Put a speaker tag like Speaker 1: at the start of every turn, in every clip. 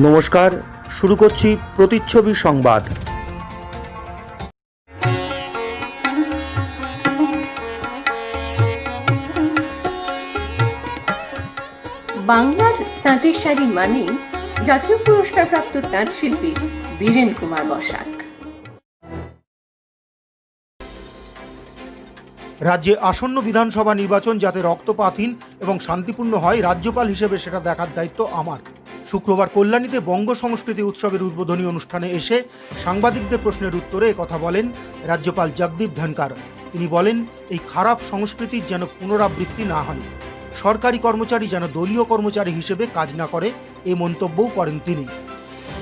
Speaker 1: নমস্কার, শুরু করছি প্রতিচ্ছবি সংবাদ।
Speaker 2: বাংলার তাঁতের শাড়ি মানেই জাতীয় পুরস্কারপ্রাপ্ত তাঁত শিল্পী বীরেন কুমার বসাক।
Speaker 3: রাজ্যে আসন্ন বিধানসভা নির্বাচন যাতে রক্তপাতহীন এবং শান্তিপূর্ণ হয়, রাজ্যপাল হিসেবে সেটা দেখার দায়িত্ব আমার। শুক্রবার কল্যাণীতে বঙ্গ সংস্কৃতি উৎসবের উদ্বোধনী অনুষ্ঠানে এসে সাংবাদিকদের প্রশ্নের উত্তরে একথা বলেন রাজ্যপাল জগদীপ ধনখড়। তিনি বলেন, এই খারাপ সংস্কৃতির যেন পুনরাবৃত্তি না হয়, সরকারি কর্মচারী যেন দলীয় কর্মচারী হিসেবে কাজ না করে, এ মন্তব্যও করেন তিনি।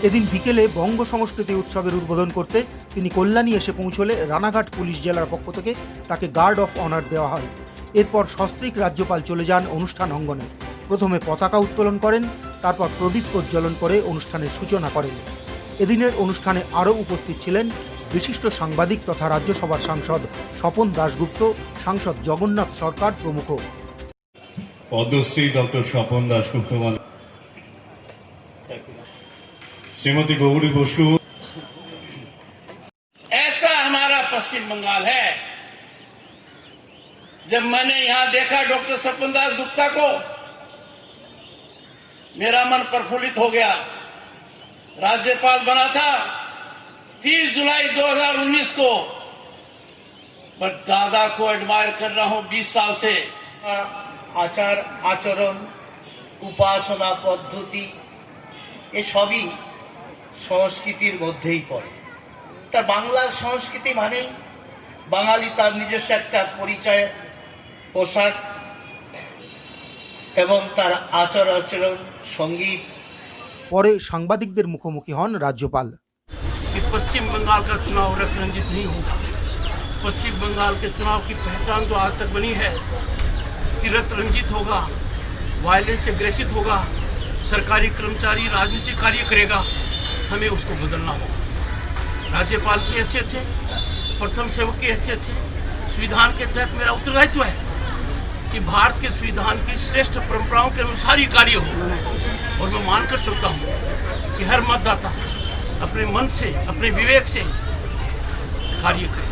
Speaker 3: এদিন বিকেলে বঙ্গ সংস্কৃতি উৎসবের উদ্বোধন করতে তিনি কল্যাণী এসে পৌঁছলে রানাঘাট পুলিশ জেলার পক্ষ থেকে তাকে গার্ড অফ অনার দেওয়া হয়। এরপর সস্ত্রীক রাজ্যপাল চলে যান অনুষ্ঠান অঙ্গনে। প্রথমে পতাকা উত্তোলন করেন, তারপর প্রদীপ প্রজ্বলন করে অনুষ্ঠানের সূচনা করেন। এদিনের অনুষ্ঠানে আরও উপস্থিত ছিলেন বিশিষ্ট সাংবাদিক তথা রাজ্যসভার সাংসদ স্বপন দাশগুপ্ত, সাংসদ জগন্নাথ সরকার প্রমুখ।
Speaker 4: পদ্মশ্রী ডক্টর স্বপন দাশগুপ্ত, श्रीमती गौरी बसु।
Speaker 5: ऐसा हमारा पश्चिम बंगाल है। जब मैंने यहां देखा डॉक्टर स्वपन दास गुप्ता को, मेरा मन प्रफुल्लित हो गया। राज्यपाल बना था 30 जुलाई 2019 को, पर दादा को एडमायर कर रहा हूं 20 साल से।
Speaker 6: आचार आचरण, उपासना पद्धति, ये सभी সংস্কৃতির মধ্যেই পড়ে। তার বাংলার সংস্কৃতি মানেই বাঙালি তার নিজস্ব একটা পরিচয়, পোশাক এবং তার আচার আচরণ, সঙ্গীত।
Speaker 3: পরে সাংবাদিকদের মুখোমুখি হন রাজ্যপাল।
Speaker 5: पश्चिम बंगाल का चुनाव रक्त रंजित नहीं होगा। पश्चिम बंगाल के चुनाव की पहचान जो आज तक बनी है कि रक्त रंजित होगा, वायलेंस से ग्रसित होगा, सरकारी कर्मचारी राजनीतिक कार्य करेगा, हमें उसको बदलना होगा। राज्यपाल की हैसियत से, प्रथम सेवक की हैसियत से, संविधान के तहत मेरा उत्तरदायित्व है कि भारत के संविधान की श्रेष्ठ परंपराओं के अनुसार ही कार्य हो। और मैं मानकर चलता हूँ कि हर मतदाता अपने मन से, अपने विवेक से कार्य करे।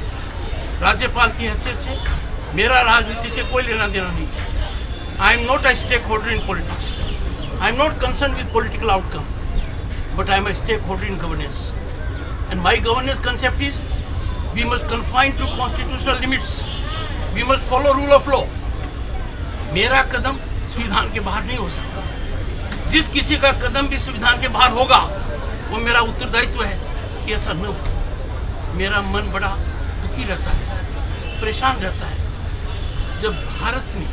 Speaker 5: राज्यपाल की हैसियत से मेरा राजनीति से कोई लेना देना नहीं। I am not a stakeholder in politics. I am not concern with political outcome, but I am a stakeholder in governance, and my governance concept is we must confine to constitutional limits, we must follow rule of law. मेरा कदम संविधान के बाहर नहीं हो सकता। जिस किसी का कदम भी संविधान के बाहर होगा, वो मेरा उत्तरदायित्व है कि ऐसा न हो। मेरा मन बड़ा दुखी रहता है, परेशान रहता है जब भारत में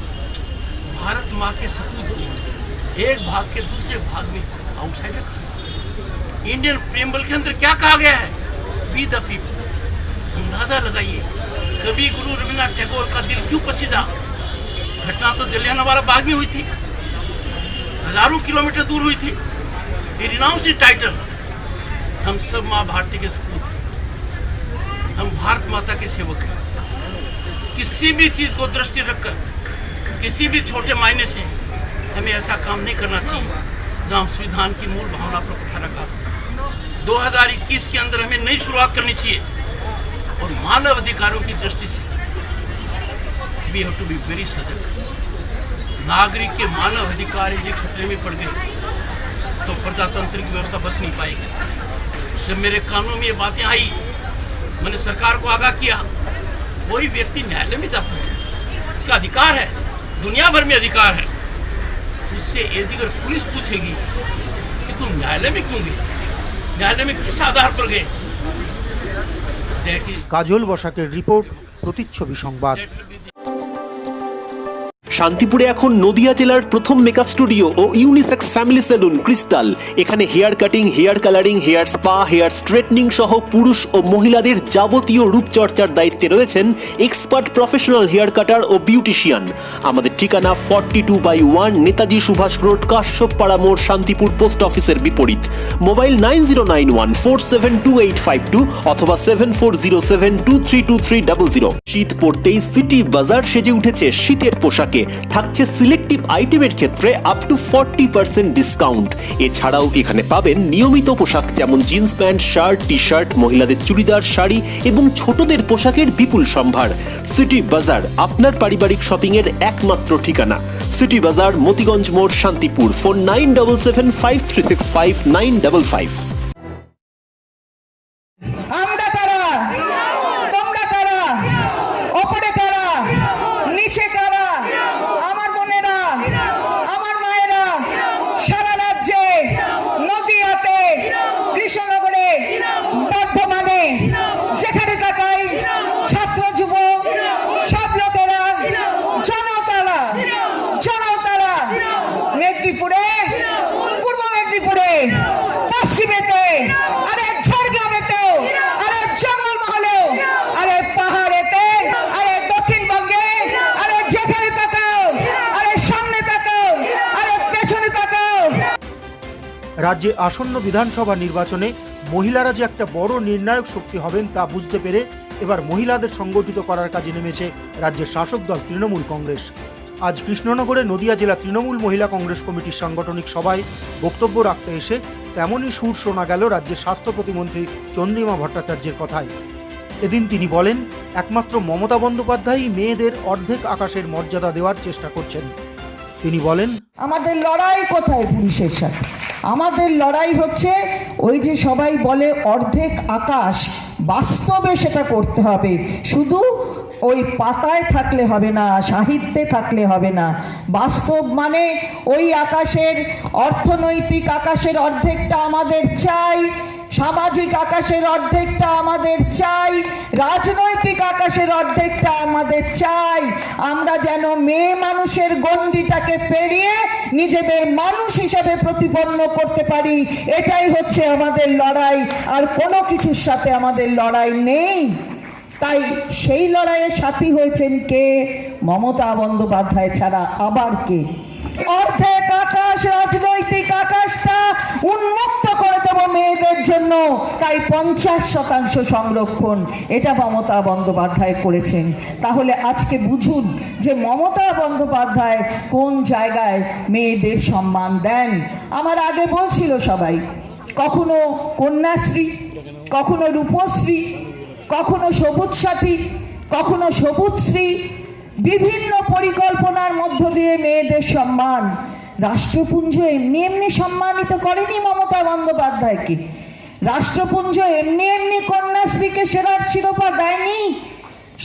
Speaker 5: भारत माँ के सपूत एक भाग के दूसरे भाग में आउटसाइडर खड़े। इंडियन प्रेम्बल के अंदर क्या कहा गया है? We the people. अंदाजा लगाइए, कभी गुरु रविन्द्रनाथ टैगोर का दिल क्यों पसीजा। घटना तो जलियांवाला बाग में हुई थी, हजारों किलोमीटर दूर हुई थी। Renounce the title. हम सब माँ भारती के सपूत हैं, हम भारत माता के सेवक हैं। किसी भी चीज को दृष्टि रखकर, किसी भी छोटे मायने से हमें ऐसा काम नहीं करना चाहिए जहाँ हम संविधान की मूल भावना पर कुठाराघात। 2021 के अंदर हमें नई शुरुआत करनी चाहिए और मानव अधिकारों की दृष्टि से we have to be very सजग। नागरिक के मानव अधिकार यदि खतरे में पड़ गए तो प्रजातंत्र की व्यवस्था बच नहीं पाएगी। जब मेरे कानून में ये बातें आई, मैंने सरकार को आगाह किया, कोई व्यक्ति न्यायालय में जाता है, उसका अधिकार है, दुनिया भर में अधिकार है। उससे यदि अगर पुलिस पूछेगी कि तुम न्यायालय में क्यों गए, न्यायालय में किस आधार पर गए,
Speaker 3: কাজল বসাকের রিপোর্ট, প্রতিচ্ছবি সংবাদ।
Speaker 7: শান্তিপুরে এখন নদিয়া জেলার প্রথম মেকআপ স্টুডিও ও ইউনিসেক্স ফ্যামিলি সেলুন ক্রিস্টাল। এখানে hair cutting, hair colouring, hair spa, hair straightening সহ পুরুষ ও মহিলাদের যাবতীয় রূপচর্চার দায়িত্বে রয়েছেন এক্সপার্ট প্রফেশনাল হেয়ার কাটার ও বিউটিশিয়ান। আমাদের ঠিকানা 42/1 নেতাজি সুভাষ রোড, কাশ্যপপাড়া মোড়, শান্তিপুর পোস্ট অফিসের বিপরীত। মোবাইল 9091472852 অথবা 7407232300। শীত পড়তেই সিটি বাজার সেজে উঠেছে শীতের পোশাকে। থাকছে সিলেক্টিভ আইটেমের ক্ষেত্রে আপ টু 40% ডিসকাউন্ট। এছাড়াও এখানে পাবেন নিয়মিত পোশাক যেমন jeans pant, shirt, T shirt, মহিলাদের চুড়িদার, শাড়ি এবং ছোটদের পোশাকের বিপুল সম্ভার। সিটি বাজার আপনার পারিবারিক শপিং এর একমাত্র ঠিকানা। সিটি বাজার, মতিগঞ্জ মোড়, শান্তিপুর। ফোন 9775365955।
Speaker 8: আমরা কারা, তোমরা কারা, ওপরে কারা, নিচে কারা, আমার বোনেরা, আমার মায়েরা, সারা রাজ্যে, নদিয়াতে, কৃষ্ণনগরে, বর্ধমানে, যেখানে তাকাই ছাত্র যুব সব লোকেরা, জনতারা, মেদিনীপুরে, পূর্ব মেদিনীপুরে, পশ্চিমেতে, আরে ঝাড়গ্রামেতেও, আরে জঙ্গলমহলেও, আরে পাহাড়েতে, আরে দক্ষিণবঙ্গে, আরে যেখানে তাকাও, আরে সামনে তাকাও, আরে পেছনে তাকাও।
Speaker 3: রাজ্যে আসন্ন বিধানসভা নির্বাচনে মহিলারা যে একটা বড় নির্ণায়ক শক্তি হবেন তা বুঝতে পেরে এবার মহিলাদের সংগঠিত করার কাজে নেমেছে রাজ্যের শাসক দল তৃণমূল কংগ্রেস। আজ কৃষ্ণনগরে নদিয়া জেলা তৃণমূল মহিলা কংগ্রেস কমিটির সাংগঠনিক সভায় বক্তব্য রাখতে এসে তেমনই সুর শোনা গেল রাজ্যের স্বাস্থ্য প্রতিমন্ত্রী চন্দ্রিমা ভট্টাচার্যের কথায়। এদিন তিনি বলেন, একমাত্র মমতা বন্দ্যোপাধ্যায়ই মেয়েদের অর্ধেক আকাশের মর্যাদা দেওয়ার চেষ্টা করছেন। তিনি বলেন,
Speaker 8: আমাদের লড়াই কোথায় পুরুষের সাথে? আমাদের লড়াই হচ্ছে ওই যে সবাই বলে অর্ধেক আকাশ, বাস্তবে সেটা করতে হবে। শুধু ওই পাতায় থাকলে হবে না, সাহিত্যে থাকলে হবে না। বাস্তব মানে ওই আকাশের, অর্থনৈতিক আকাশের অর্ধেকটা আমাদের চাই, সামাজিক আকাশের অর্ধেকটা আমাদের চাই, রাজনৈতিক আকাশের অর্ধেকটা আমাদের চাই। আমরা যেন মেয়ে মানুষের গণ্ডিটাকে পেরিয়ে নিজেদের মানুষ হিসেবে প্রতিপন্ন করতে পারি, এটাই হচ্ছে আমাদের লড়াই। আর কোনো কিছুর সাথে আমাদের লড়াই নেই। তাই সেই লড়াইয়ের সাথী হয়েছেন কে? মমতা বন্দ্যোপাধ্যায় ছাড়া আবার কে? অর্ধেক আকাশ, রাজনৈতিক আকাশটা উন্মুক্ত করে দেব মেয়েদের জন্য, তাই 50% সংরক্ষণ, এটা মমতা বন্দ্যোপাধ্যায় করেছেন। তাহলে আজকে বুঝুন যে মমতা বন্দ্যোপাধ্যায় কোন জায়গায় মেয়েদের সম্মান দেন। আমার আগে বলছিল সবাই, কখনো কন্যাশ্রী, কখনো রূপশ্রী, কখনো সবুজ সাথী, কখনো সবুজশ্রী, বিভিন্ন পরিকল্পনার মধ্য দিয়ে মেয়েদের সম্মান। রাষ্ট্রপুঞ্জ এমনি এমনি সম্মানিত করেনি মমতা বন্দ্যোপাধ্যায়কে। রাষ্ট্রপুঞ্জ এমনি এমনি কন্যাশ্রীকে সেরার শিরোপা দেয়নি।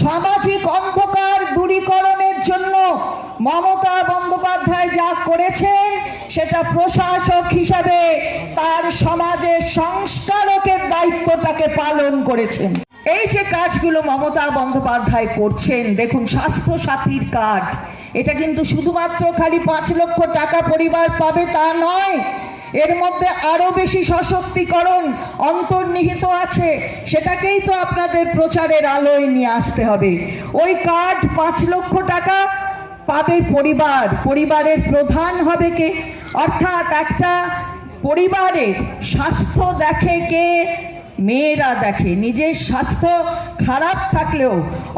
Speaker 8: সামাজিক অন্ধকার দূরীকরণের জন্য মমতা বন্দ্যোপাধ্যায় যা করেছেন সেটা প্রশাসক হিসাবে তার সমাজের সংস্কারকের দায়িত্বটাকে পালন করেছেন। এই যে কাজগুলো মমতা বন্দ্যোপাধ্যায় করছেন, দেখুন স্বাস্থ্য সাথীর কার্ড, এটা কিন্তু শুধুমাত্র খালি 5 লক্ষ টাকা পরিবার পাবে তা নয়, এর মধ্যে আরো বেশি সশক্তিকরণ অন্তর্নিহিত আছে। সেটাকেই তো আপনাদের প্রচারের আলোয় নিয়ে আসতে হবে। ওই কার্ড 5 লক্ষ টাকা পাবে পরিবার, পরিবারের প্রধান হবে কে? অর্থাৎ একটা পরিবারের স্বাস্থ্য দেখে কে? মেয়েরা দেখে। নিজের স্বাস্থ্য খারাপ থাকলেও,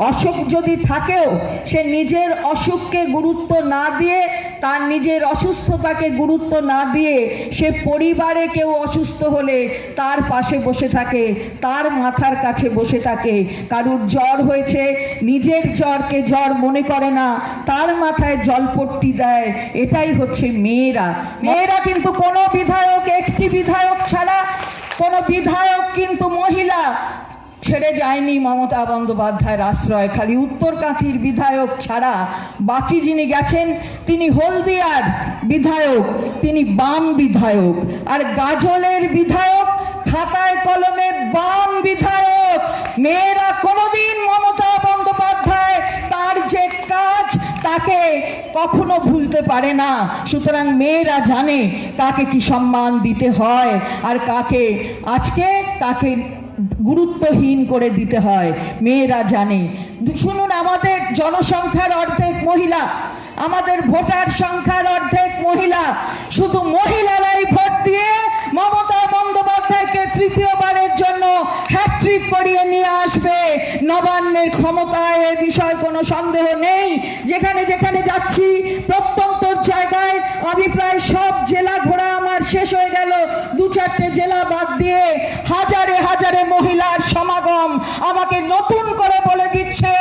Speaker 8: অসুখ যদি থাকেও, সে নিজের অসুখকে গুরুত্ব না দিয়ে, তার নিজের অসুস্থতাকে গুরুত্ব না দিয়ে সে পরিবারে কেউ অসুস্থ হলে তার পাশে বসে থাকে, তার মাথার কাছে বসে থাকে। কারুর জ্বর হয়েছে, নিজের জ্বরকে জ্বর মনে করে না, তার মাথায় জলপট্টি দেয়। এটাই হচ্ছে মেয়েরা। মেয়েরা কিন্তু কোনো বিধায়ক, একটি বিধায়ক ছাড়া কোনো বিধায়ক কিন্তু মহিলা ছেড়ে যায়নি মমতা বন্দ্যোপাধ্যায়ের আশ্রয়। খালি উত্তরকাঁথির বিধায়ক ছাড়া বাকি যিনি গেছেন তিনি হলদিয়ার বিধায়ক, তিনি বাম বিধায়ক। আর গাজলের বিধায়ক খাতায় কলমে বাম বিধায়ক। মেয়েরা কোনোদিন মমতা বন্দ্যোপাধ্যায় তার যে কাজ তাকে কখনো ভুলতে পারে না। সুতরাং মেয়েরা জানে কাকে কি সম্মান দিতে হয় আর কাকে আজকে তাকে গুরুত্বহীন করে দিতে হয়, মেয়েরা জানে। শুনুন, আমাদের জনসংখ্যার অর্ধেক মহিলা, আমাদের ভোটার সংখ্যার অর্ধেক মহিলা। শুধু মহিলারাই ভোট দিয়ে মমতা বন্দ্যোপাধ্যায়কে তৃতীয়বারের জন্য হ্যাট্রিক করিয়ে নিয়ে আসবে। নবান্নের ক্ষমতায় এ বিষয়ে কোনো সন্দেহ নেই। যেখানে যেখানে যাচ্ছি প্রত্যন্তর জায়গায় আমি প্রায় সব জেলা ঘোরা আমার শেষ হয়ে গেল, 2-4টে জেলা বাদ দিয়ে হাজারে হাজারে মহিলার সমাগম আমাকে নতুন করে বলে দিচ্ছে,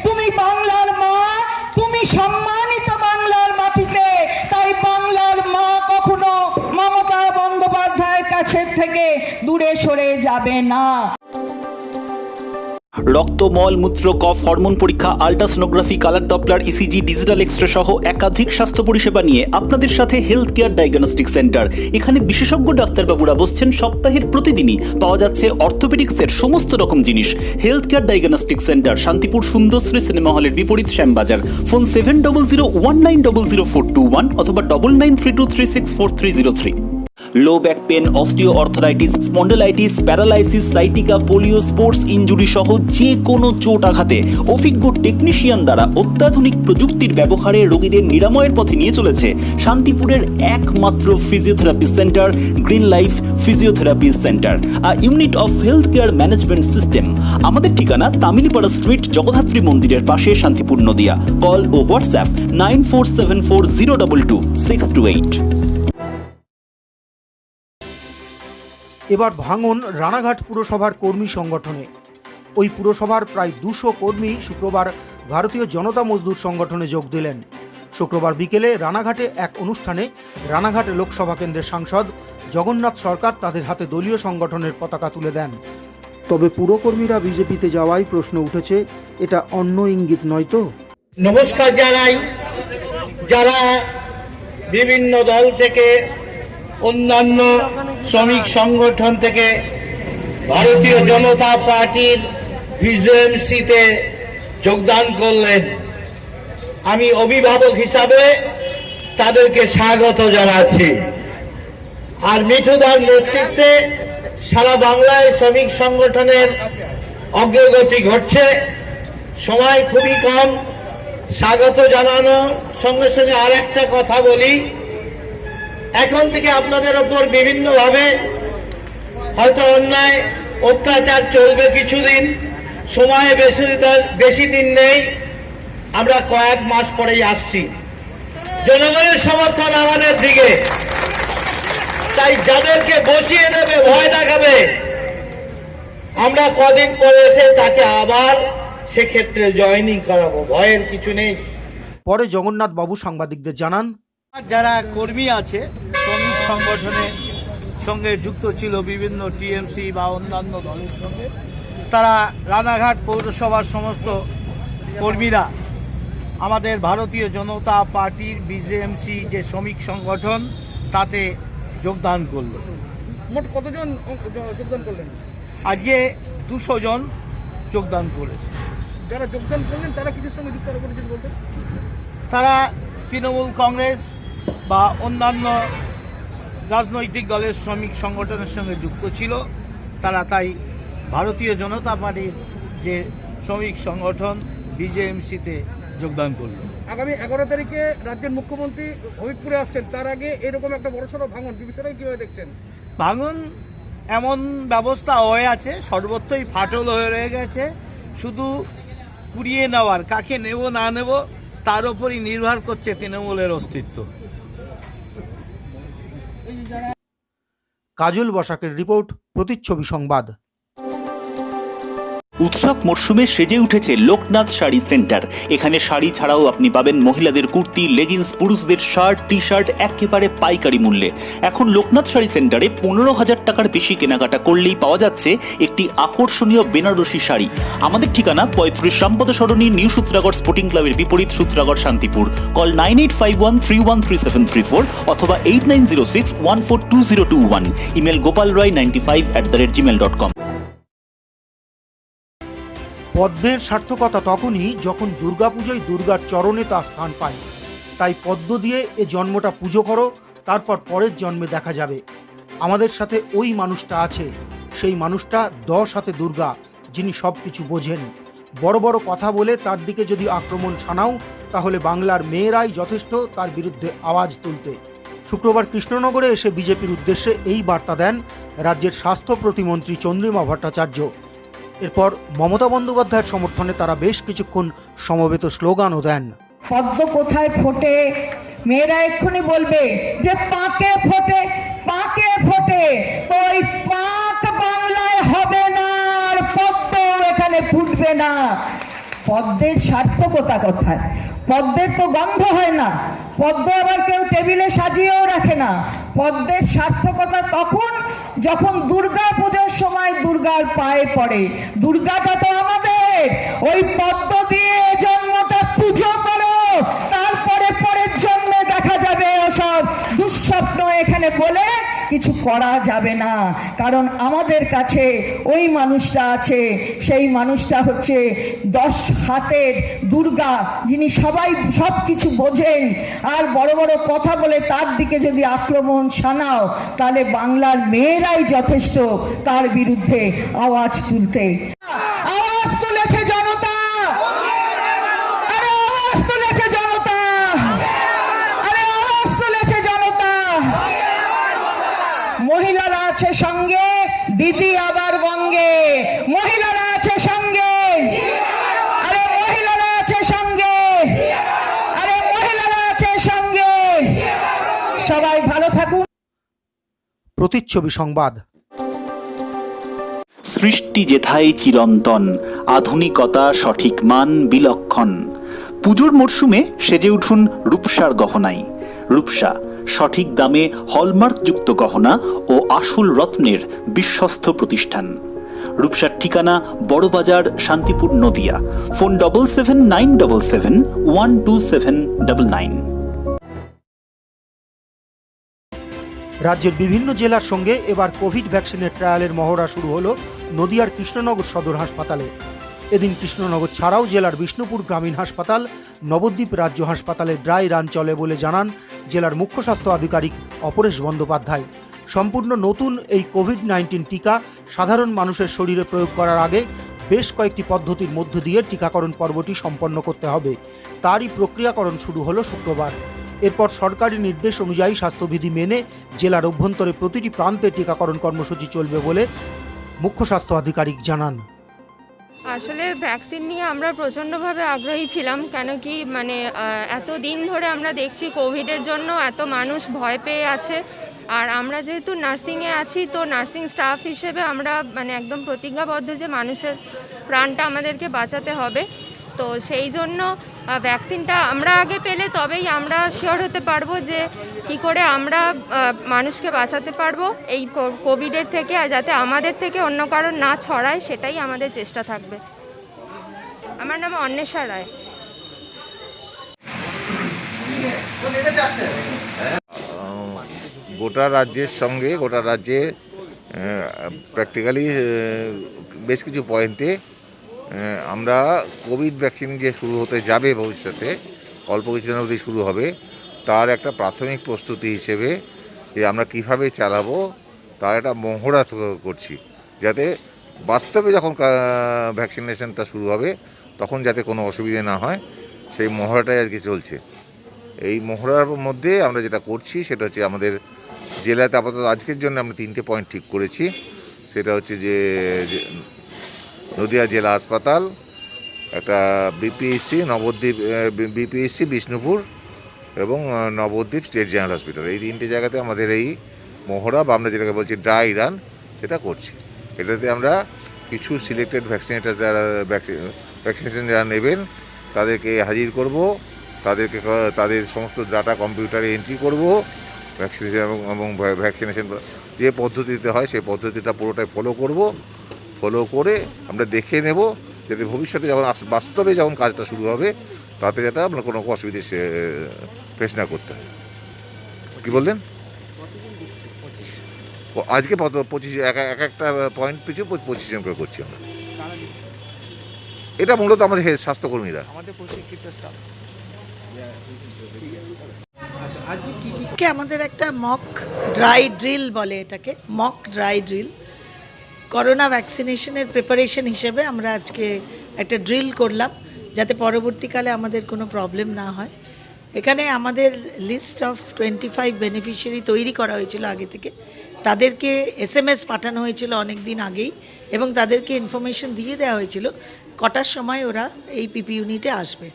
Speaker 8: তুমি বাংলার মা, তুমি সম্মানিত বাংলার মাটিতে। তাই বাংলার মা কখনো মমতা বন্দ্যোপাধ্যায়ের কাছে থেকে দূরে সরে যাবে না।
Speaker 7: রক্ত, মল, মূত্র, কফ, হরমোন পরীক্ষা, ultrasonography, colour doppler, ECG, digital x ray সহ একাধিক স্বাস্থ্য পরিষেবা নিয়ে আপনাদের সাথে হেলথ কেয়ার ডায়াগনস্টিক সেন্টার। এখানে বিশেষজ্ঞ ডাক্তারবাবুরা বসছেন সপ্তাহের প্রতিদিনই। পাওয়া যাচ্ছে অর্থোপেডিক্সের সমস্ত রকম জিনিস। Health care diagnostic centre, Shantipur Sundarshree cinema হলের বিপরীত, শ্যামবাজার। ফোন 7001900421 অথবা 9932364303। Low back pain, osteoarthritis, spondylitis, paralysis, sciatica, polio, sports injury সহ যে কোনো চোট আঘাতে অভিজ্ঞ টেকনিশিয়ান দ্বারা অত্যাধুনিক প্রযুক্তির ব্যবহারে রোগীদের নিরাময়ের পথে নিয়ে চলেছে শান্তিপুরের একমাত্র physiotherapy centre, green life physiotherapy centre, a unit of health care management system. আমাদের ঠিকানা তামিলিপাড়া স্ট্রিট, জগদ্ধাত্রী মন্দিরের পাশে, শান্তিপুর, নদিয়া। কল ও হোয়াটসঅ্যাপ 9474022628।
Speaker 3: এবার ভাঙন রানাঘাট পুরসভার কর্মী সংগঠনে। ওই পুরসভার প্রায় 200 কর্মী শুক্রবার ভারতীয় জনতা মজদুর সংগঠনে যোগ দিলেন। শুক্রবার বিকেলে রানাঘাটে এক অনুষ্ঠানে রানাঘাট লোকসভা কেন্দ্রের সাংসদ জগন্নাথ সরকার তাদের হাতে দলীয় সংগঠনের পতাকা তুলে দেন। তবে পুরকর্মীরা বিজেপিতে যাওয়ায় প্রশ্ন উঠেছে, এটা অন্য ইঙ্গিত নয় তো?
Speaker 6: নমস্কার জানাই যারা বিভিন্ন দল থেকে, অন্যান্য শ্রমিক সংগঠন থেকে ভারতীয় জনতা পার্টির বিজেএমসিতে যোগদান করলেন। আমি অভিভাবক হিসাবে তাদেরকে স্বাগত জানাচ্ছি। আর মিঠুদার নেতৃত্বে সারা বাংলায় শ্রমিক সংগঠনের অগ্রগতি ঘটছে। সময় খুবই কম, স্বাগত জানানোর সঙ্গে সঙ্গে আর একটা কথা বলি। এখন থেকে আপনাদের ওপর বিভিন্নভাবে হয়তো অন্যায় অত্যাচার চলবে কিছুদিন, সময় বেশি দিন নেই, আমরা কয়েক মাস পরেই আসছি। জনগণের সমর্থন আমাদের দিকে, তাই যাদেরকে বসিয়ে দেবে, ভয় দেখাবে, আমরা কদিন পরে এসে তাকে আবার সেক্ষেত্রে জয়েনিং করাবো, ভয়ের কিছু নেই।
Speaker 3: পরে জগন্নাথ বাবু সাংবাদিকদের জানান,
Speaker 6: যারা কর্মী আছে শ্রমিক সংগঠনের সঙ্গে যুক্ত ছিল বিভিন্ন টিএমসি বা অন্যান্য দলের সঙ্গে, তারা রানাঘাট পৌরসভার সমস্ত কর্মীরা আমাদের ভারতীয় জনতা পার্টির বিজেএমসি যে শ্রমিক সংগঠন তাতে যোগদান করলো।
Speaker 9: মোট কতজন যোগদান করলেন?
Speaker 6: আজকে 200 জন যোগদান করেছে।
Speaker 9: যারা যোগদান করলেন তারা কিছুর সঙ্গে যুক্ত করেছেন বলতে?
Speaker 6: তারা তৃণমূল কংগ্রেস বা অন্যান্য রাজনৈতিক দলের শ্রমিক সংগঠনের সঙ্গে যুক্ত ছিল। তারা তাই ভারতীয় জনতা পার্টির যে শ্রমিক সংগঠন বিজেএমসিতে যোগদান করল।
Speaker 9: আগামী 11 তারিখে রাজ্যের মুখ্যমন্ত্রী হবিবপুরে আসছেন, তার আগে এরকম একটা বড়সড় ভাঙন, বিষয়টা কিভাবে দেখছেন?
Speaker 6: ভাঙন এমন ব্যবস্থা হয়ে আছে, সর্বত্রই ফাটল হয়ে রয়ে গেছে। শুধু কুড়িয়ে নেওয়ার, কাকে নেব না নেব তার উপরই নির্ভর করছে তৃণমূলের অস্তিত্ব।
Speaker 3: কাজল বসাকের রিপোর্ট, প্রতিচ্ছবি সংবাদ।
Speaker 7: উৎসব মরশুমে সেজে উঠেছে লোকনাথ শাড়ি সেন্টার। এখানে শাড়ি ছাড়াও আপনি পাবেন মহিলাদের কুর্তি, লেগিংস, পুরুষদের শার্ট, টি শার্ট একেবারে পাইকারি মূল্যে। এখন লোকনাথ শাড়ি সেন্টারে 15,000 টাকার বেশি কেনাকাটা করলেই পাওয়া যাচ্ছে একটি আকর্ষণীয় বেনারসি শাড়ি। আমাদের ঠিকানা 35 রামপদ সরণি, নিউ সূত্রাগড় স্পোর্টিং ক্লাবের বিপরীত, সূত্রাগড়, শান্তিপুর। কল 9851313734 অথবা 8906142021। Email gopalroy95@gmail.com।
Speaker 3: পদ্মের সার্থকতা তখনই যখন দুর্গাপুজোয় দুর্গার চরণে তা স্থান পায়। তাই পদ্ম দিয়ে এ জন্মটা পুজো করো, তারপর পরের জন্মে দেখা যাবে। আমাদের সাথে ওই মানুষটা আছে, সেই মানুষটা 10 হাতে দুর্গা, যিনি সব কিছু বোঝেন। বড় বড় কথা বলে তার দিকে যদি আক্রমণ শানাও, তাহলে বাংলার মেয়েরাই যথেষ্ট তার বিরুদ্ধে আওয়াজ তুলতে। শুক্রবার কৃষ্ণনগরে এসে বিজেপির উদ্দেশ্যে এই বার্তা দেন রাজ্যের স্বাস্থ্য প্রতিমন্ত্রী চন্দ্রিমা ভট্টাচার্য। এরপর মমতা বন্দ্যোপাধ্যায়ের সমর্থনে তারা বেশ কিছুক্ষণ সমবেত স্লোগানও দেন।
Speaker 8: পদ্ম কোথায় ফোটে, মেয়েরা এক্ষুনি বলবে যে পাকে ফোটে, পাকে ফোটে, তো ওই পাক বাংলায় হবে না, আর পদ্ম এখানে ফুটবে না। পদ্মের সার্থকতা কোথায়? পদ্মের তো গন্ধ হয় না, পদ্ম আবার কেউ টেবিলে সাজিয়েও রাখে না। পদ্মের সার্থকতা তখন যখন দুর্গা পুজোর সময় দুর্গার পায়ে পড়ে। দুর্গাটা তো আমাদের, ওই পদ্ম দিয়ে জন্মটা পুজো করো, তারপরে পরের জন্মে দেখা যাবে ওসব দুঃস্বপ্ন এখানে বলে কিছু করা যাবে না। কারণ আমাদের কাছে ওই মানুষটা আছে, সেই মানুষটা হচ্ছে 10 হাতের দুর্গা, যিনি সবাই সব কিছু বোঝেন। আর বড় বড় কথা বলে তার দিকে যদি আক্রমণ শানাও, তাহলে বাংলার মেয়েরাই যথেষ্ট তার বিরুদ্ধে আওয়াজ তুলতে। আওয়াজ তুলেছে জনতা, আরে আওয়াজ তুলেছে জনতা, আরে আওয়াজ তুলেছে জনতা। মহিলারা আছে সঙ্গে, দিদি আবার বঙ্গে। মহিলারা আছে সঙ্গে, আরে মহিলারা আছে সঙ্গে, আরে মহিলারা আছে সঙ্গে। সবাই ভালো থাকুন।
Speaker 3: প্রতিচ্ছবি সংবাদ।
Speaker 7: সৃষ্টি যেথায় চিরন্তন, আধুনিকতা সঠিক মান বিলক্ষণ। পুজোর মরশুমে সেজে উঠুন রূপসার গহনায়। রূপসা সঠিক দামে হলমার্কযুক্ত গহনা ও আসল রত্নের বিশ্বস্ত প্রতিষ্ঠান। রূপসার ঠিকানা বড়বাজার, শান্তিপুর, নদিয়া। ফোন 7797712799।
Speaker 3: রাজ্যের বিভিন্ন জেলার সঙ্গে এবার কোভিড ভ্যাকসিনের ট্রায়ালের মহড়া শুরু হলো নদিয়ার কৃষ্ণনগর সদর হাসপাতালে। এদিন কৃষ্ণনগর ছাড়াও জেলার বিষ্ণুপুর গ্রামীণ হাসপাতাল, নবদ্বীপ রাজ্য হাসপাতালে ড্রাই রান চলে বলে জানান জেলার মুখ্য স্বাস্থ্য আধিকারিক অপরেশ বন্দ্যোপাধ্যায়। সম্পূর্ণ নতুন এই কোভিড-19 টিকা সাধারণ মানুষের শরীরে প্রয়োগ করার আগে বেশ কয়েকটি পদ্ধতির মধ্য দিয়ে টিকাকরণ পর্বটি সম্পন্ন করতে হবে। তারই প্রক্রিয়াকরণ শুরু হলো শুক্রবার। এরপর সরকারি নির্দেশ অনুযায়ী স্বাস্থ্যবিধি মেনে জেলার অভ্যন্তরে প্রতিটি প্রান্তে টিকাকরণ কর্মসূচি চলবে বলে মুখ্য স্বাস্থ্য আধিকারিক জানান।
Speaker 10: আসলে ভ্যাকসিন নিয়ে আমরা প্রচণ্ডভাবে আগ্রহী ছিলাম, কেন কি এত দিন ধরে আমরা দেখছি কোভিডের জন্য এত মানুষ ভয় পেয়ে আছে। আর আমরা যেহেতু নার্সিংয়ে আছি, তো নার্সিং স্টাফ হিসেবে আমরা একদম প্রতিজ্ঞাবদ্ধ যে মানুষের প্রাণটা আমাদেরকে বাঁচাতে হবে। তো সেই জন্য ভ্যাকসিনটা আমরা আগে পেলে তবেই আমরা শিওর হতে পারবো যে কী করে আমরা মানুষকে বাঁচাতে পারবো এই কোভিডের থেকে, আর যাতে আমাদের থেকে অন্য কারণ না ছড়ায় সেটাই আমাদের চেষ্টা থাকবে। আমার নাম অন্বেষা রায়।
Speaker 11: গোটা রাজ্যের সঙ্গে গোটা রাজ্যে প্র্যাকটিক্যালি বেশ কিছু পয়েন্টে আমরা কোভিড ভ্যাকসিন যে শুরু হতে যাবে ভবিষ্যতে, অল্প কিছুদিনের মধ্যেই শুরু হবে, তার একটা প্রাথমিক প্রস্তুতি হিসেবে যে আমরা কীভাবে চালাবো তার একটা মহড়া করছি, যাতে বাস্তবে যখন ভ্যাকসিনেশনটা শুরু হবে তখন যাতে কোনো অসুবিধে না হয়, সেই মহড়াটাই আজকে চলছে। এই মহড়ার মধ্যে আমরা যেটা করছি সেটা হচ্ছে আমাদের জেলাতে আপাতত আজকের জন্য আমরা 3টে পয়েন্ট ঠিক করেছি। সেটা হচ্ছে যে নদিয়া জেলা হাসপাতাল, একটা বিপিএসসি নবদ্বীপ, বিপিএসসি বিষ্ণুপুর এবং নবদ্বীপ স্টেট জেনারেল হসপিটাল, এই 3টে জায়গাতে আমাদের এই মহড়া বা আমরা যেটাকে বলছি ড্রাই রান সেটা করছি। এটাতে আমরা কিছু সিলেক্টেড ভ্যাকসিনেটার যারা ভ্যাকসিনেশন যারা নেবেন তাদেরকে হাজির করব, তাদেরকে তাদের সমস্ত ডাটা কম্পিউটারে এন্ট্রি করব, ভ্যাকসিনেশন এবং ভ্যাকসিনেশন যে পদ্ধতিতে হয় সেই পদ্ধতিটা পুরোটাই ফলো করে আমরা দেখে নেব, যাতে ভবিষ্যতে যখন বাস্তবে যখন কাজটা শুরু হবে তাতে যাতে আমরা কোনো অসুবিধে ফেস না করতে হয়। কী বললেন? আজকে 25 এক একটা পয়েন্ট পিছু 25 জন করে করছি আমরা। এটা মূলত আমাদের স্বাস্থ্যকর্মীরা।
Speaker 12: আমাদের একটা মক ড্রাই ড্রিল বলে, এটাকে মক ড্রাই ড্রিল। করোনা ভ্যাকসিনেশনের প্রিপারেশন হিসেবে আমরা আজকে একটা ড্রিল করলাম, যাতে পরবর্তীকালে আমাদের কোনো প্রবলেম না হয়। এখানে আমাদের লিস্ট অফ 25 বেনিফিশিয়ারি তৈরি করা হয়েছিল আগে থেকে, তাদেরকে SMS পাঠানো হয়েছিল অনেক দিন আগেই এবং তাদেরকে ইনফরমেশন দিয়ে দেওয়া হয়েছিল কটার সময় ওরা এই পিপি ইউনিটে আসবে।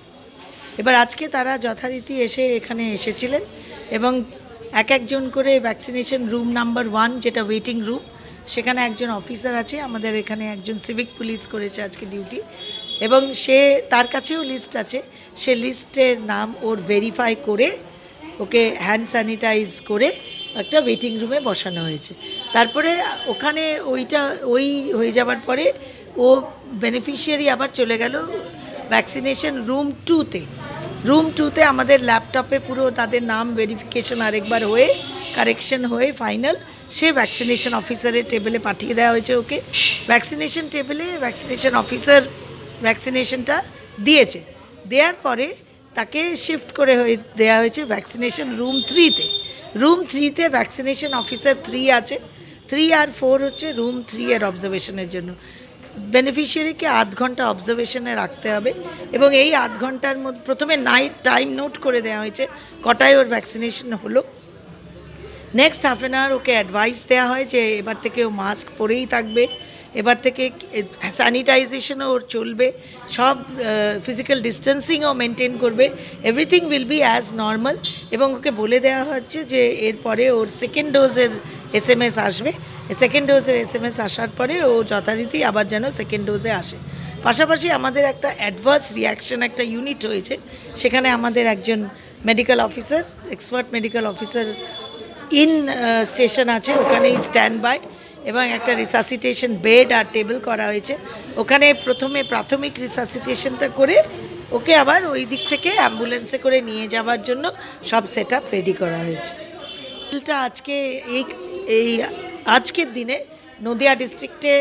Speaker 12: এবার আজকে তারা যথারীতি এখানে এসেছিলেন এবং একজন করে ভ্যাকসিনেশন রুম নাম্বার 1 যেটা ওয়েটিং রুম, সেখানে একজন অফিসার আছে, আমাদের এখানে একজন সিভিক পুলিশ করেছে আজকে ডিউটি, এবং তার কাছেও লিস্ট আছে, সে লিস্টের নাম ওর ভেরিফাই করে ওকে হ্যান্ড স্যানিটাইজ করে একটা ওয়েটিং রুমে বসানো হয়েছে। তারপরে ওখানে ওই হয়ে যাবার পরে ও বেনিফিশিয়ারি আবার চলে গেল ভ্যাকসিনেশন রুম 2তে। রুম 2তে আমাদের ল্যাপটপে পুরো তাদের নাম ভেরিফিকেশন আরেকবার হয়ে কারেকশন হয়ে ফাইনাল সে ভ্যাকসিনেশন অফিসারের টেবিলে পাঠিয়ে দেওয়া হয়েছে ওকে। ভ্যাকসিনেশন টেবিলে ভ্যাকসিনেশন অফিসার ভ্যাকসিনেশনটা দিয়েছে, দেওয়ার পরে তাকে শিফট করে দেওয়া হয়েছে ভ্যাকসিনেশন রুম 3তে। রুম 3তে ভ্যাকসিনেশন অফিসার 3 আছে, 3 আর 4 হচ্ছে রুম 3 এর অবজারভেশনের জন্য। বেনিফিশিয়ারিকে 8 ঘন্টা অবজারভেশনে রাখতে হবে এবং এই 8 ঘন্টার মধ্যে প্রথমে নাইট টাইম নোট করে দেওয়া হয়েছে কটায় ওর ভ্যাকসিনেশন হলো। নেক্সট হাফ অ্যান আওয়ার ওকে অ্যাডভাইস দেওয়া হয় যে এবার থেকে ও মাস্ক পরেই থাকবে, এবার থেকে স্যানিটাইজেশনও ওর চলবে, সব ফিজিক্যাল ডিস্টেন্সিংও মেনটেন করবে, everything will be as normal. এবং ওকে বলে দেওয়া হচ্ছে যে এরপরে ওর সেকেন্ড ডোজের SMS আসবে, সেকেন্ড ডোজের SMS আসার পরে ও যথারীতি আবার যেন সেকেন্ড ডোজে আসে। পাশাপাশি আমাদের একটা অ্যাডভার্স রিয়াকশন একটা ইউনিট রয়েছে, সেখানে আমাদের একজন medical officer, expert medical officer station আছে, ওখানেই স্ট্যান্ড বাই, এবং একটা রিসাসিটেশন বেড আর টেবিল করা হয়েছে। ওখানে প্রথমে প্রাথমিক রিসাসিটেশনটা করে ওকে আবার ওই দিক থেকে অ্যাম্বুলেন্সে করে নিয়ে যাওয়ার জন্য সব সেট আপ রেডি করা হয়েছে। আজকে আজকের দিনে নদিয়া ডিস্ট্রিক্টে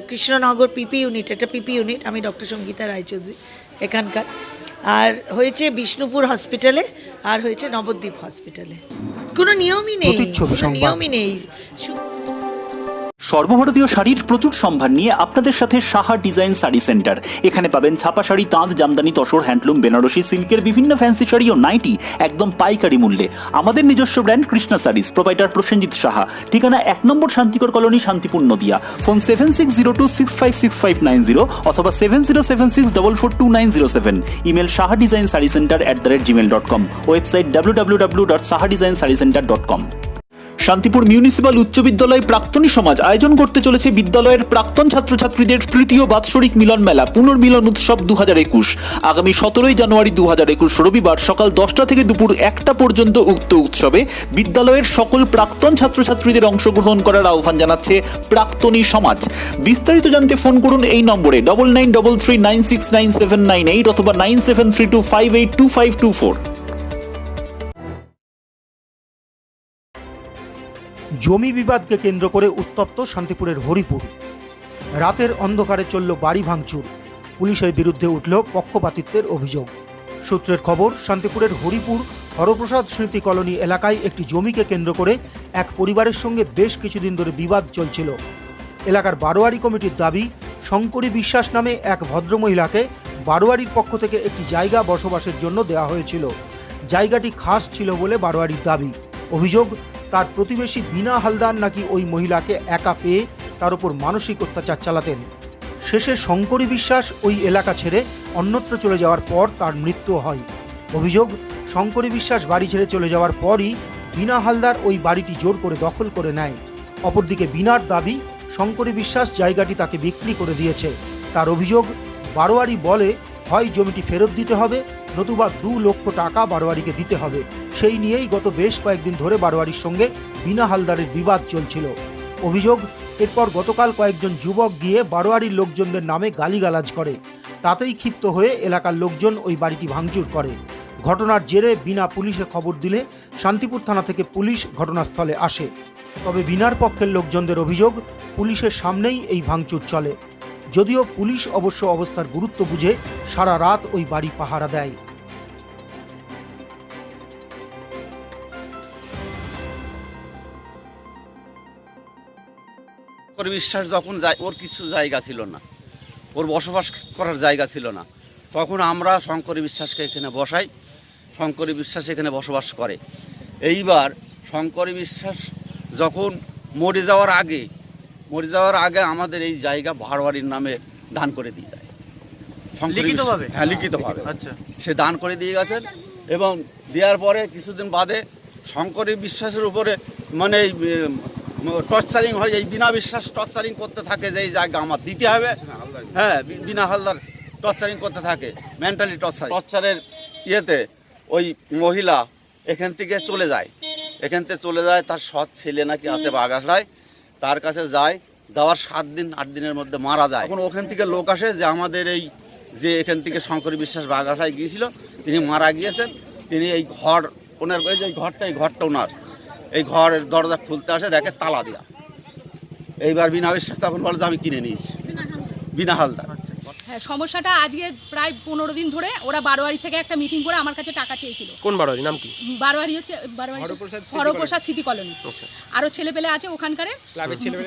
Speaker 12: কৃষ্ণনগর পিপি ইউনিট, এটা পিপি ইউনিট, আমি ডক্টর সঙ্গীতা রায়চৌধুরী এখানকার, আর হয়েছে বিষ্ণুপুর হসপিটালে আর হয়েছে নবদ্বীপ হসপিটালে। কোনো নিয়মই নেই।
Speaker 7: সর্বভারতীয় শাড়ির প্রচুর সম্ভার নিয়ে আপনাদের সাথে সাহা ডিজাইন শাড়ি সেন্টার। এখানে পাবেন ছাপা শাড়ি, তাঁত, জামদানি, তসর, হ্যান্ডলুম, বেনারসি, সিল্কের বিভিন্ন ফ্যান্সি শাড়ি ও নাইটি একদম পাইকারি মূল্যে। আমাদের নিজস্ব brand Krishna saris, proprietor Prosenjit Saha, ঠিকানা 1 নম্বর শান্তিকর কলোনি, শান্তিপুর, নদিয়া। ফোন 7602656590 অথবা 7076442907। Email sahadesignsaricenter@gmail.com। Website www.sahadesignsarecenter.com। Shantipur municipal উচ্চ বিদ্যালয় প্রাক্তনী সমাজ আয়োজন করতে চলেছে বিদ্যালয়ের প্রাক্তন ছাত্রছাত্রীদের তৃতীয় বাৎসরিক মিলন মেলা পুনর্মিলন উৎসব 2021। আগামী 17 জানুয়ারি 2021 রবিবার সকাল 10টা থেকে দুপুর 1টা পর্যন্ত উক্ত উৎসবে বিদ্যালয়ের সকল প্রাক্তন ছাত্রছাত্রীদের অংশগ্রহণ করার আহ্বান জানাচ্ছে প্রাক্তনী সমাজ। বিস্তারিত জানতে ফোন করুন এই নম্বরে 9933969798 অথবা 9732582524।
Speaker 3: জমি বিবাদকে কেন্দ্র করে উত্তপ্ত শান্তিপুরের হরিপুর। রাতের অন্ধকারে চলল বাড়ি ভাঙচুর, পুলিশের বিরুদ্ধে উঠল পক্ষপাতিত্বের অভিযোগ। সূত্রের খবর, শান্তিপুরের হরিপুর হরপ্রসাদ স্মৃতি কলোনি এলাকায় একটি জমিকে কেন্দ্র করে এক পরিবারের সঙ্গে বেশ কিছুদিন ধরে বিবাদ চলছিল। এলাকার বারোয়ারি কমিটির দাবি, শঙ্করী বিশ্বাস নামে এক ভদ্রমহিলাকে বারোয়ারির পক্ষ থেকে একটি জায়গা বসবাসের জন্য দেওয়া হয়েছিল। জায়গাটি খাস ছিল বলে বারোয়ারির দাবি। অভিযোগ, তার প্রতিবেশী বিনা হালদার নাকি ওই মহিলাকে একা পেয়ে তার উপর মানসিক অত্যাচার চালাতেন। শেষে শঙ্করী বিশ্বাস ওই এলাকা ছেড়ে অন্যত্র চলে যাওয়ার পর তার মৃত্যু হয়। অভিযোগ, শঙ্করী বিশ্বাস বাড়ি ছেড়ে চলে যাওয়ার পরই বিনা হালদার ওই বাড়িটি জোর করে দখল করে নেয়। অপরদিকে বিনার দাবি, শঙ্করী বিশ্বাস জায়গাটি তাকে বিক্রি করে দিয়েছে। তার অভিযোগ, বারোয়ারি বলে হয় জমিটি ফেরত দিতে হবে, নতুবা 2 লক্ষ টাকা বারোয়ারিকে দিতে হবে। সেই নিয়েই গত বেশ কয়েকদিন ধরে বারোয়ারির সঙ্গে বিনা হালদারের বিবাদ চলছিল। অভিযোগ, এরপর গতকাল কয়েকজন যুবক গিয়ে বারোয়ারির লোকজনদের নামে গালিগালাজ করে। তাতেই ক্ষিপ্ত হয়ে এলাকার লোকজন ওই বাড়িটি ভাঙচুর করে। ঘটনার জেরে বিনা পুলিশে খবর দিলে শান্তিপুর থানা থেকে পুলিশ ঘটনাস্থলে আসে। তবে বিনার পক্ষের লোকজনদের অভিযোগ, পুলিশের সামনেই এই ভাঙচুর চলে। যদিও পুলিশ অবশ্য অবস্থার গুরুত্ব বুঝে সারা রাত ওই বাড়ি পাহারা দেয়।
Speaker 13: বিশ্বাস যখন ওর কিছু জায়গা ছিল না, ওর বসবাস করার জায়গা ছিল না, তখন আমরা শঙ্করী বিশ্বাসকে এখানে বসাই শঙ্করী বিশ্বাস এখানে বসবাস করে। এইবার শঙ্করী বিশ্বাস যখন মরে যাওয়ার আগে আমাদের এই জায়গা ভাড়বাড়ির নামে দান করে দিয়ে যায়।
Speaker 6: লিখিতভাবে?
Speaker 13: হ্যাঁ, লিখিতভাবে।
Speaker 6: আচ্ছা।
Speaker 13: সে দান করে দিয়ে গেছেন এবং দেওয়ার পরে কিছুদিন বাদে শঙ্করী বিশ্বাসের উপরে মানে এই টর্চারিং হয়, এই বিনা বিশ্বাস টর্চারিং করতে থাকে যে এই জায়গা আমার দিতে হবে। হ্যাঁ, বিনা হালদার টর্চারিং করতে থাকে, মেন্টালি টর্চারের ইয়েতে ওই মহিলা এখান থেকে চলে যায়। তার সৎ ছেলে নাকি আছে বাগাসড়ায়, তার কাছে যায়, যাওয়ার 7-8 দিনের মধ্যে মারা যায়। এখন ওখান থেকে লোক আসে যে আমাদের এই যে এখান থেকে শঙ্করী বিশ্বাস বাগাসড়ায় গিয়েছিল, তিনি মারা গিয়েছেন। তিনি এই ঘর ওনার, এই যে ঘরটা ওনার, এই ঘরের দরজা খুলতে আসে, দেখে তালা দেওয়া। এইবার বিনা বিশ্বাস তখন বলে যে আমি কিনে নিয়েছি, বিনা হালদার।
Speaker 14: হ্যাঁ, সমস্যাটা আজকে প্রায় 15 দিন ধরে ওরা বারোয়ারি থেকে একটা মিটিং করে আমার কাছে টাকা চেয়েছিল।
Speaker 9: কোন বারোয়ারি, নাম কি?
Speaker 14: বারোয়ারি হচ্ছে হরপ্রসাদ স্মৃতি কলোনি। আরও ছেলেপেলে আছে ওখানকার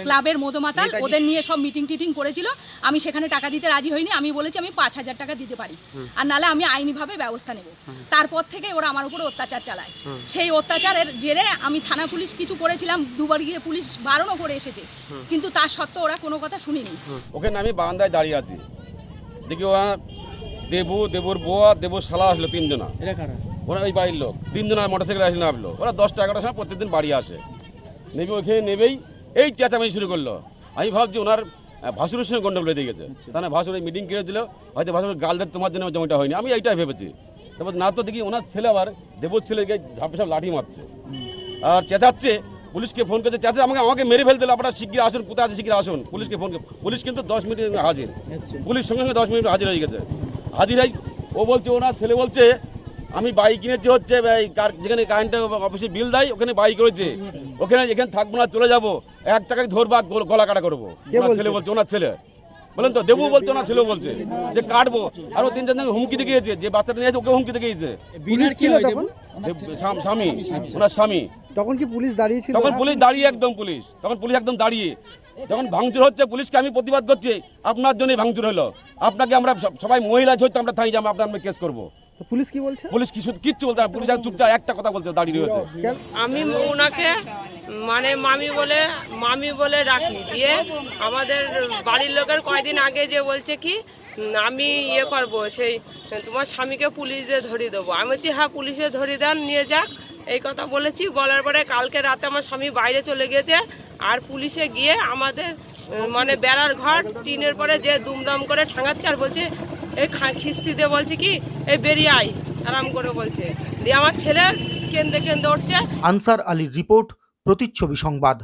Speaker 14: ক্লাবের মধুমাতাল, ওদের নিয়ে সব মিটিং টিটিং করেছিল। আমি সেখানে টাকা দিতে রাজি হইনি। আমি বলেছি আমি 5000 টাকা দিতে পারি, আর নাহলে আমি আইনিভাবে ব্যবস্থা নেব। তারপর থেকে ওরা আমার উপরে অত্যাচার চালায়। সেই অত্যাচারের জেরে আমি থানা পুলিশ কিছু করেছিলাম, 2 বার গিয়ে পুলিশ বারণও করে এসেছে, কিন্তু তার সত্ত্বেও ওরা কোনো কথা শুনিনি।
Speaker 9: ওখানে আমি বারান্দায় দাঁড়িয়ে আছি, দেখি ওরা দেবুর বউ আর দেবুর শালা আসলো 3 জনা। ওরা ওই বাড়ির লোক 3 জনা মোটরসাইকেল আসলে নামলো। ওরা 10টা-11টার সময় প্রত্যেকদিন বাড়ি আসে, নেবে ওইখানে নেবেই এই চেঁচামেচি শুরু করলো। আমি ভাবছি ওনার ভাসুরের সঙ্গে গন্ডগোল বেঁধে গেছে, তাহলে ভাসুর এই মিটিং করেছিল, হয়তো ভাসুর গালদের তোমার জন্য জমিটা হয়নি, আমি এইটাই ভেবেছি। তারপর না তো দেখি ওনার ছেলে আবার দেবুর ছেলেকে ঝাপে সব লাঠি মারছে আর চেঁচাচ্ছে। পুলিশকে ফোন করেছে, চাচা আমাকে মেরে ফেলতে হলো, আপনারা শিগগির আসুন, কোথায় আছে শিগগির আসুন। পুলিশকে ফোন, পুলিশ কিন্তু 10 মিনিট হাজির, পুলিশ সঙ্গে সঙ্গে 10 মিনিট হাজির হয়ে গেছে। হাজির হয়ে ও বলছে, ওনার ছেলে বলছে আমি বাড়ি কিনেছি, হচ্ছে যেখানে কারেন্টের অফিসে বিল দেয় ওখানে বাড়ি করেছে, এখানে থাকবো না, চলে যাবো, 1 টাকায় ধরবা গলা কাটা করবো। ওনার ছেলে বলছে, ওনার ছেলে বলেন তো, দেবু বলছে, ওনার ছেলে বলছে যে কাটবো। আরো 3-4 হুমকি দেখিয়েছে, যে বাচ্চাটা নিয়েছে ওকে হুমকি দেখিয়েছে। স্বামী, ওনার স্বামী।
Speaker 6: তখন কি পুলিশ দাঁড়িয়ে ছিল?
Speaker 9: তখন পুলিশ দাঁড়িয়ে, তখন পুলিশ একদম দাঁড়িয়ে, যখন ভাঙচুর হচ্ছে পুলিশকে আমি প্রতিবাদ করছি, আপনার জন্যই ভাঙচুর হলো, আপনাকে আমরা সবাই মহিলা হয়তো আমরা থাকি, আমরা আপনার কেস করবো।
Speaker 6: পুলিশ কি বলছে?
Speaker 9: পুলিশ কিচ্ছু বলতে না, পুলিশ চুপচাপ একটা কথা বলছে, দাঁড়িয়ে রয়েছে।
Speaker 10: আমি ওনাকে মানে মামি বলে রাখি, দিয়ে আমাদের বাড়ির লোকের কয়েকদিন আগে যে বলছে কি আমি ইয়ে করবো, সেই তোমার স্বামীকে পুলিশে ধরিয়ে দেবো। আমি বলছি হ্যাঁ পুলিশে ধরিয়ে দেন, নিয়ে যাক, এই কথা বলেছি। বলার পরে কালকে রাতে আমার স্বামী বাইরে চলে গেছে, আর পুলিশে গিয়ে আমাদের মানে বেড়ার ঘর টিনের পরে যে দুমদাম করে ঠাঙাচ্ছে, আর বলছে এই খিস্তি দিয়ে বলছে কি এই বেরিয়ে আয়, আরাম করে বলছে। দিয়ে আমার ছেলে কেন্দ্রে উঠছে।
Speaker 3: আনসার আলীর রিপোর্ট, প্রতিচ্ছবি সংবাদ।